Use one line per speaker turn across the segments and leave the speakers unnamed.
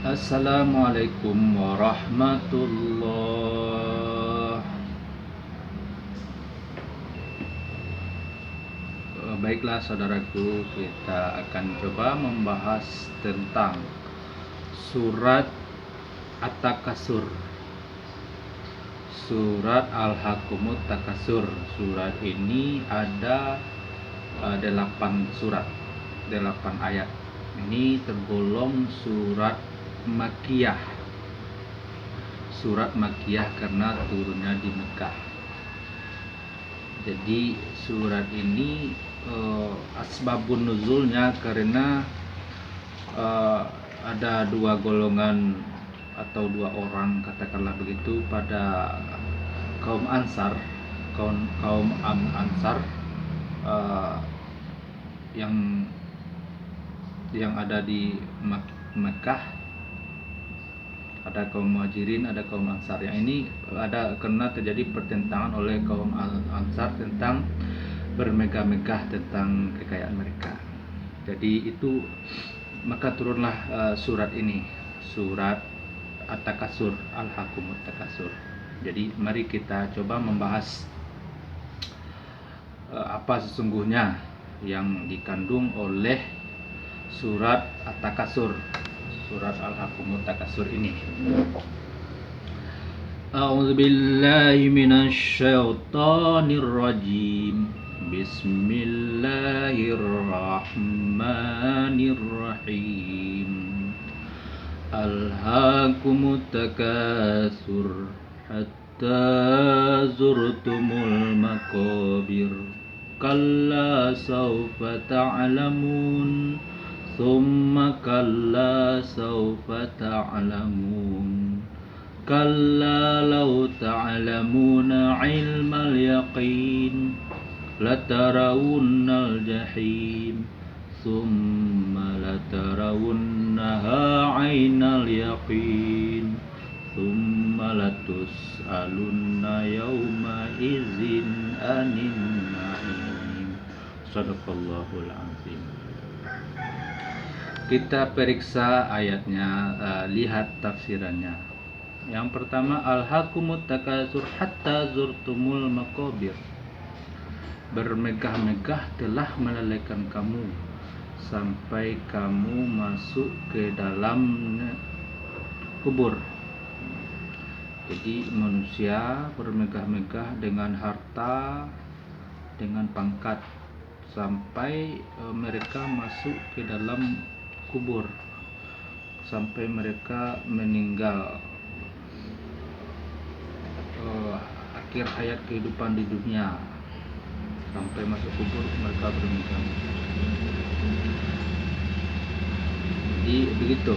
Assalamualaikum warahmatullah. Baiklah saudaraku, kita akan coba membahas tentang surat At-Takasur. Surat Al-Hakumut Takasur. Surat ini ada 8 surat, 8 ayat. Ini tergolong surat Makkiyah. Surat Makkiyah karena turunnya di Mekah. Jadi surat ini asbabun nuzulnya karena ada dua golongan atau dua orang, katakanlah begitu, pada kaum Ansar, kaum Ansar yang ada di Mekah. Ada kaum Muhajirin, ada kaum Ansar. Yang ini ada karena terjadi pertentangan oleh kaum Ansar tentang bermegah-megah tentang kekayaan mereka. Jadi itu maka turunlah surat ini, surat At-Takasur, Al-Hakumut Takasur. Jadi mari kita coba membahas apa sesungguhnya yang dikandung oleh surat At-Takasur, surat Al-Hakumut Takasur ini. A'udzubillahi minasyaitonirrajim. Bismillahirrahmanirrahim. Alhaakumut takasur hatta zurtumul maqabir. Kalla sawfa ta'lamun. Thumma kalla sawfa ta'lamun. Kalla law ta'lamuna ilmal yaqin latarawunnal jahim. Thumma latarawunnaha aynal yaqin. Thumma latus'alunna yawma izin anin na'im. Sadaqallahul azim. Kita periksa ayatnya, lihat tafsirannya. Yang pertama, Al-Hakumut Takasur hatta zurtumul maqabir. Bermegah-megah telah melalaikan kamu sampai kamu masuk ke dalam kubur. Jadi manusia bermegah-megah dengan harta, dengan pangkat, sampai mereka masuk ke dalam kubur, sampai mereka meninggal, akhir hayat kehidupan di dunia, sampai masuk kubur mereka bermegah. Jadi begitu.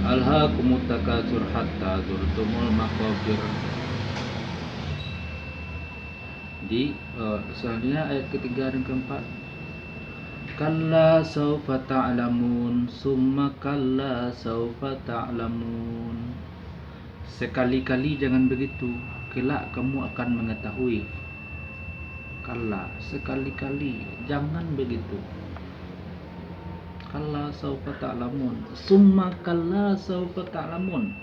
Alhaakumut takasur hatta zurtumul maqabir. Di selanjutnya ayat ketiga dan keempat. Kalla sawfa ta'lamun, summa kalla sawfa ta'lamun. Sekali-kali jangan begitu, kelak kamu akan mengetahui. Kalla, sekali-kali jangan begitu. Kalla sawfa ta'lamun, summa kalla sawfa ta'lamun.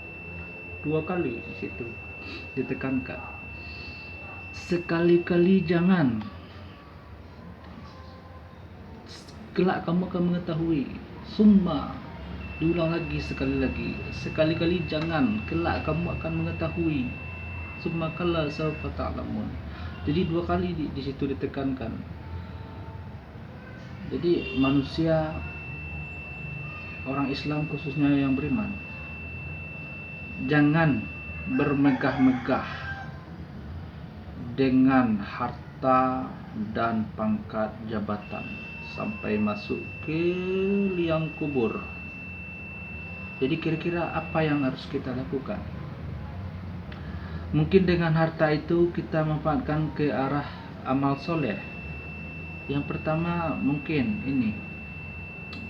Dua kali di situ ditekankan. Sekali-kali jangan, kelak kamu akan mengetahui. Summa, diulang lagi sekali lagi. Sekali-kali jangan, kelak kamu akan mengetahui. Summa kalla sawfa ta'lamun. Jadi dua kali di situ ditekankan. Jadi manusia, orang Islam khususnya yang beriman, jangan bermegah-megah dengan harta dan pangkat jabatan sampai masuk ke liang kubur. Jadi kira-kira apa yang harus kita lakukan? Mungkin dengan harta itu kita manfaatkan ke arah amal soleh. Yang pertama mungkin ini,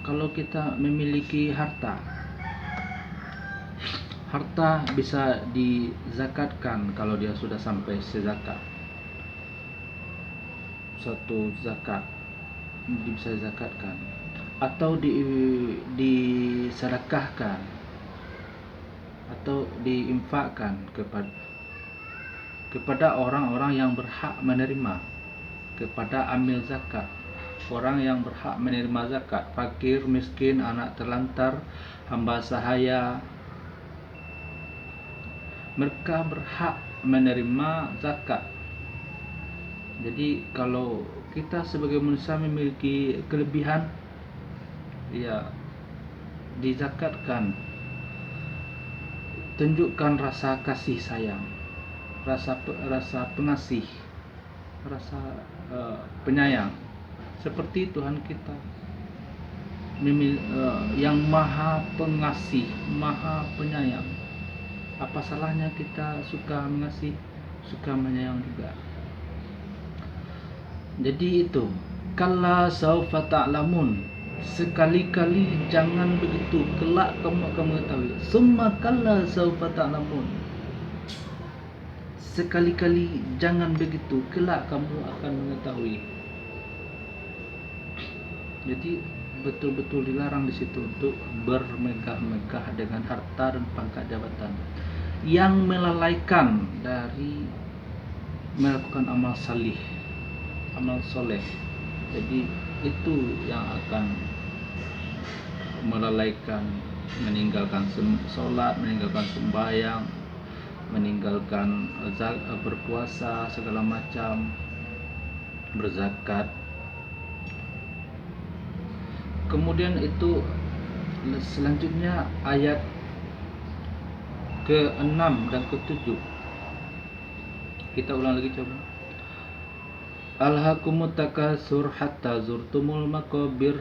kalau kita memiliki harta bisa dizakatkan kalau dia sudah sampai sezakat. Satu zakat bisa dizakatkan. atau disedekahkan atau diinfakkan kepada orang-orang yang berhak menerima, kepada amil zakat, orang yang berhak menerima zakat, fakir, miskin, anak terlantar, hamba sahaya, mereka berhak menerima zakat. Jadi kalau kita sebagai manusia memiliki kelebihan, ya dizakatkan. Tunjukkan rasa kasih sayang, rasa pengasih, rasa penyayang, seperti Tuhan kita yang maha pengasih, maha penyayang. Apa salahnya kita suka mengasihi, suka menyayang juga. Jadi itu, kalla saufa ta'lamun, sekali-kali jangan begitu, kelak kamu akan mengetahui. Summa kalla saufa ta'lamun, sekali-kali jangan begitu, kelak kamu akan mengetahui. Jadi betul-betul dilarang di situ untuk bermegah-megah dengan harta dan pangkat jabatan yang melalaikan dari melakukan amal salih, amal soleh. Jadi itu yang akan melalaikan, meninggalkan sholat, meninggalkan sembahyang, meninggalkan berpuasa segala macam, berzakat. Kemudian itu selanjutnya ayat ke-6 dan ke-7. Kita ulang lagi coba. Alhaakumut takasur hatta zurtumul maqabir,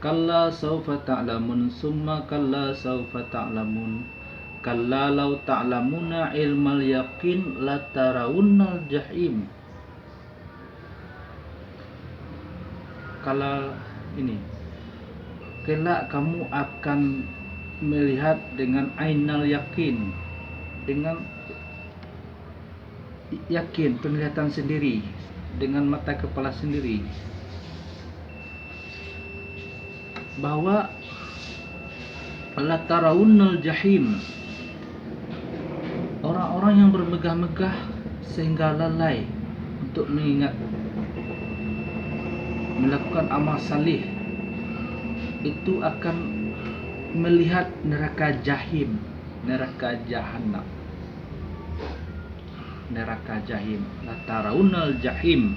kalla saufa ta'lamun, summa kalla saufa ta'lamun, kalla law ta'lamuna ilmal yaqin latarawunnal jahim. Kalau ini, kelak kamu akan melihat dengan ainal yakin, dengan yakin, penglihatan sendiri, dengan mata kepala sendiri, bahwa latarawunnal jahim, orang-orang yang bermegah-megah sehingga lalai untuk mengingat melakukan amal salih, itu akan melihat neraka jahim, neraka jahanam, neraka jahim. Latarawunnal jahim,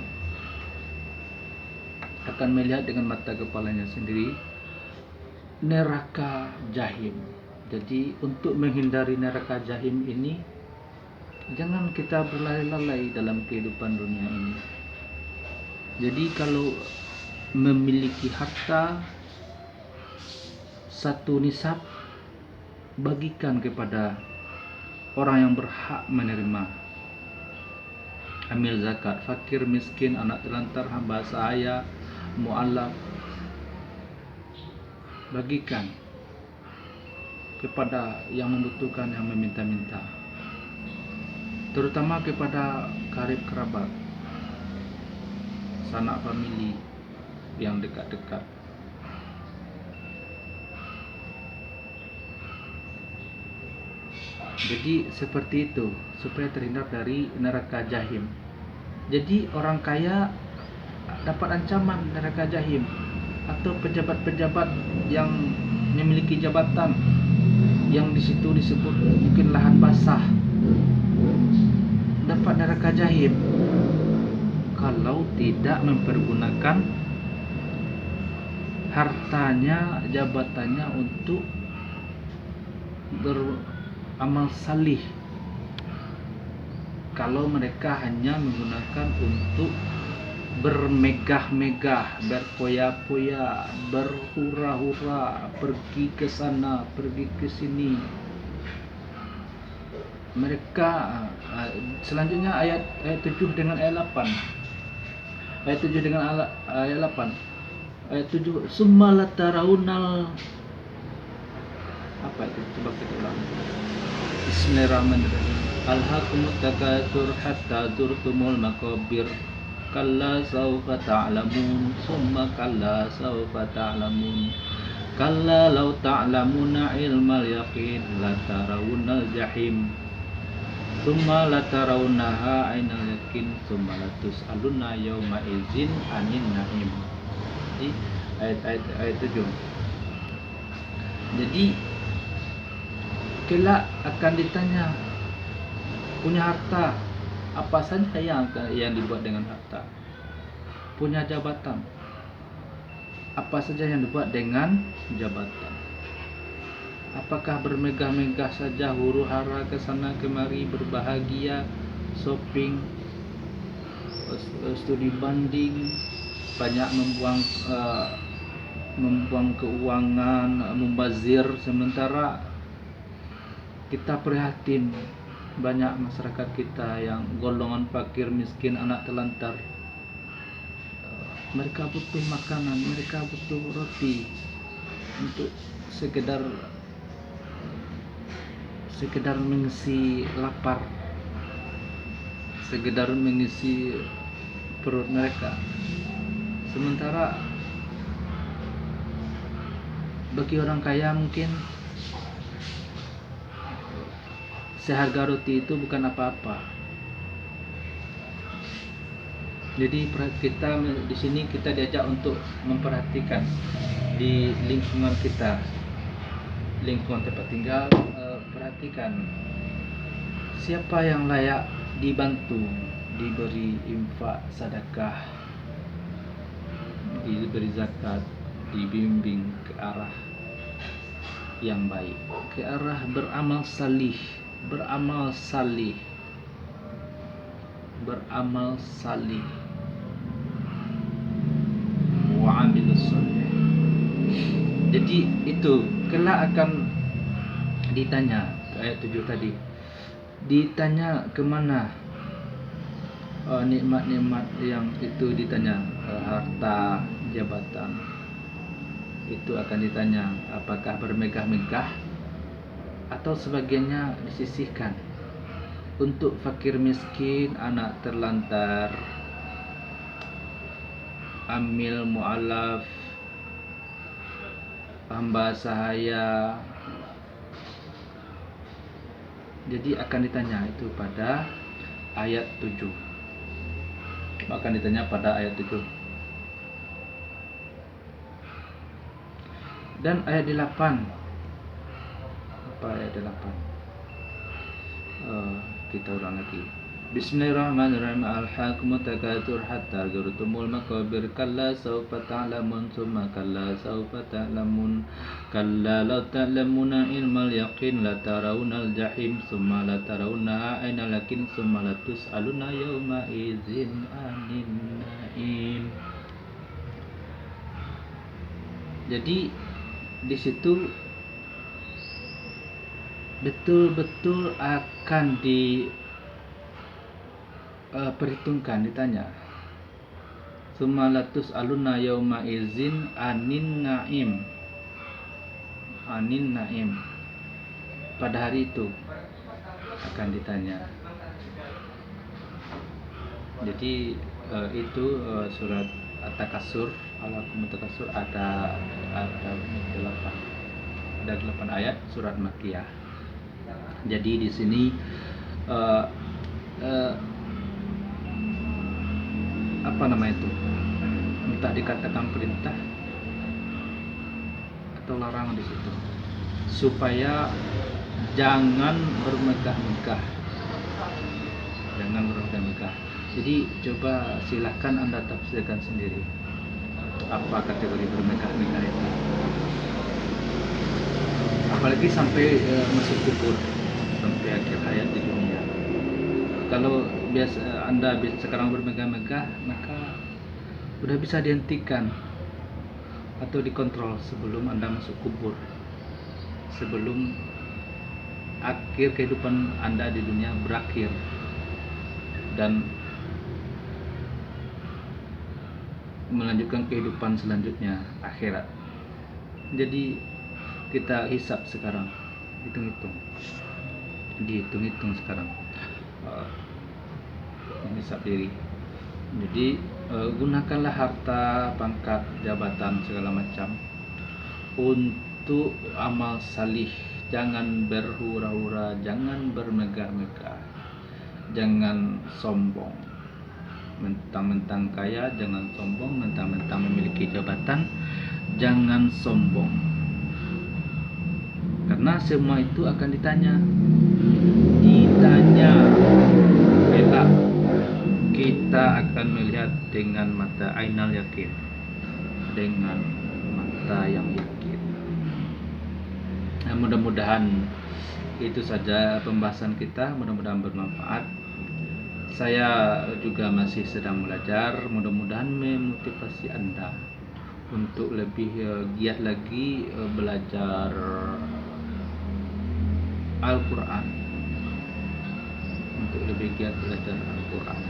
akan melihat dengan mata kepalanya sendiri neraka jahim. Jadi untuk menghindari neraka jahim ini, jangan kita berlalai-lalai dalam kehidupan dunia ini. Jadi kalau memiliki harta satu nisab, bagikan kepada orang yang berhak menerima, amil zakat, fakir, miskin, anak terlantar, hamba sahaya, mu'allaf, bagikan kepada yang membutuhkan, yang meminta-minta, terutama kepada karib kerabat, sanak famili yang dekat-dekat. Jadi seperti itu supaya terhindar dari neraka jahim. Jadi orang kaya dapat ancaman neraka jahim, atau pejabat-pejabat yang memiliki jabatan yang di situ disebut mungkin lahan basah, dapat neraka jahim kalau tidak mempergunakan hartanya, jabatannya untuk beramal salih. Kalau mereka hanya menggunakan untuk bermegah-megah, berpoya-poya, berhura-hura, pergi ke sana, pergi ke sini. Mereka selanjutnya ayat 7 dengan ayat 8. Ayat 7 dengan ayat 8. Ayat 7, summa latarawunnal, apa itu? Coba kita ulang. Bismillahirrahmanirrahim. Alhaakumut takatsur hatta zurtumul maqabir, kalla sawfa ta'lamun, summa kalla sawfa ta'lamun, kalla law ta'lamuna ilmal yaqin latarawunnal jahim, summa latarawunnaha ainal yakin, summa latus'alunna yawma idzin anin na'im. Jadi ayat 7. Jadi kelak akan ditanya, punya harta apa saja yang dibuat dengan harta, punya jabatan apa saja yang dibuat dengan jabatan, apakah bermegah-megah saja, huru hara ke sana kemari, berbahagia, shopping, studi banding, banyak membuang keuangan, membazir, sementara kita prihatin banyak masyarakat kita yang golongan fakir, miskin, anak telantar. Mereka butuh makanan, mereka butuh roti untuk sekedar mengisi lapar, sekedar mengisi perut mereka. Sementara bagi orang kaya mungkin seharga roti itu bukan apa-apa. Jadi kita di sini kita diajak untuk memperhatikan di lingkungan kita, lingkungan tempat tinggal. Perhatikan siapa yang layak dibantu, diberi infak, sedekah, diberi zakat, dibimbing ke arah yang baik, ke arah beramal salih, beramal salih. Wa amilus sholih. Jadi itu kelak akan ditanya, ayat 7 tadi ditanya kemana nikmat-nikmat yang itu ditanya, harta, jabatan itu akan ditanya, apakah bermegah-megah atau sebagiannya disisihkan untuk fakir miskin, anak terlantar, amil mu'alaf, hamba sahaya. Jadi akan ditanya itu pada ayat 7. Akan ditanya pada ayat 7. Dan ayat 8. Apa ayat 8? Kita ulang lagi. Bismillahirrahmanirrahim. Alhaakumut takatsur hatta zurtumul maqabir, kalla sawfa ta'lamun, summa kalla sawfa ta'lamun, kalla law ta'lamuna ilmal yaqin latarawunnal jahim, summa latarawunnaha ainal yakin, summa latus'aluna yawma idzin anin na'im. Jadi di situ betul-betul akan diperhitungkan, ditanya. Sumalatus aluna yauma izin anin naim. Anin naim. Pada hari itu akan ditanya. Jadi itu surat At-Takasur, Alhaakumut Takasur ada 8 ayat, surat Makkiyah. Jadi di sini apa nama itu? Entah dikatakan perintah atau larangan di situ, supaya jangan bermegah-megah. Jangan bermegah-megah. Jadi coba silahkan Anda tafsirkan sendiri apa kategori bermegah-megah itu. Apalagi sampai masuk kubur, sampai akhir hayat di dunia. Kalau Anda sekarang bermegah-megah, maka sudah bisa dihentikan atau dikontrol sebelum Anda masuk kubur, sebelum akhir kehidupan Anda di dunia berakhir dan melanjutkan kehidupan selanjutnya, akhirat. Jadi kita hisap sekarang, dihitung sekarang, hisap diri. Jadi gunakanlah harta, pangkat, jabatan segala macam untuk amal salih. Jangan berhura-hura, jangan bermegah-megah, jangan sombong. Mentang-mentang kaya jangan sombong, mentang-mentang memiliki jabatan jangan sombong. Karena semua itu akan ditanya. Kelak kita akan melihat dengan mata ainal yakin, dengan mata yang yakin. Nah, mudah-mudahan itu saja pembahasan kita, mudah-mudahan bermanfaat. Saya juga masih sedang belajar, mudah-mudahan memotivasi Anda untuk lebih giat lagi belajar Al-Quran, untuk lebih giat belajar Al-Quran.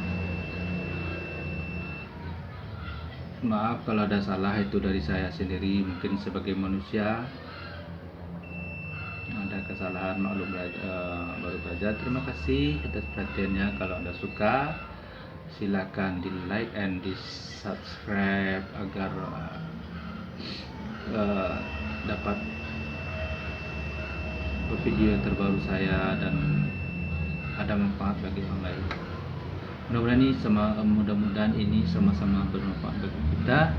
Maaf kalau ada salah, itu dari saya sendiri, mungkin sebagai manusia ada kesalahan, maklum, baru belajar. Terima kasih atas perhatiannya. Kalau Anda suka, silakan di like and di subscribe agar dapat video yang terbaru saya dan ada manfaat bagi orang lain. Mudah-mudahan ini sama-sama bermanfaat bagi kita.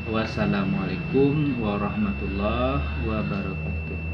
Wassalamualaikum warahmatullahi wabarakatuh.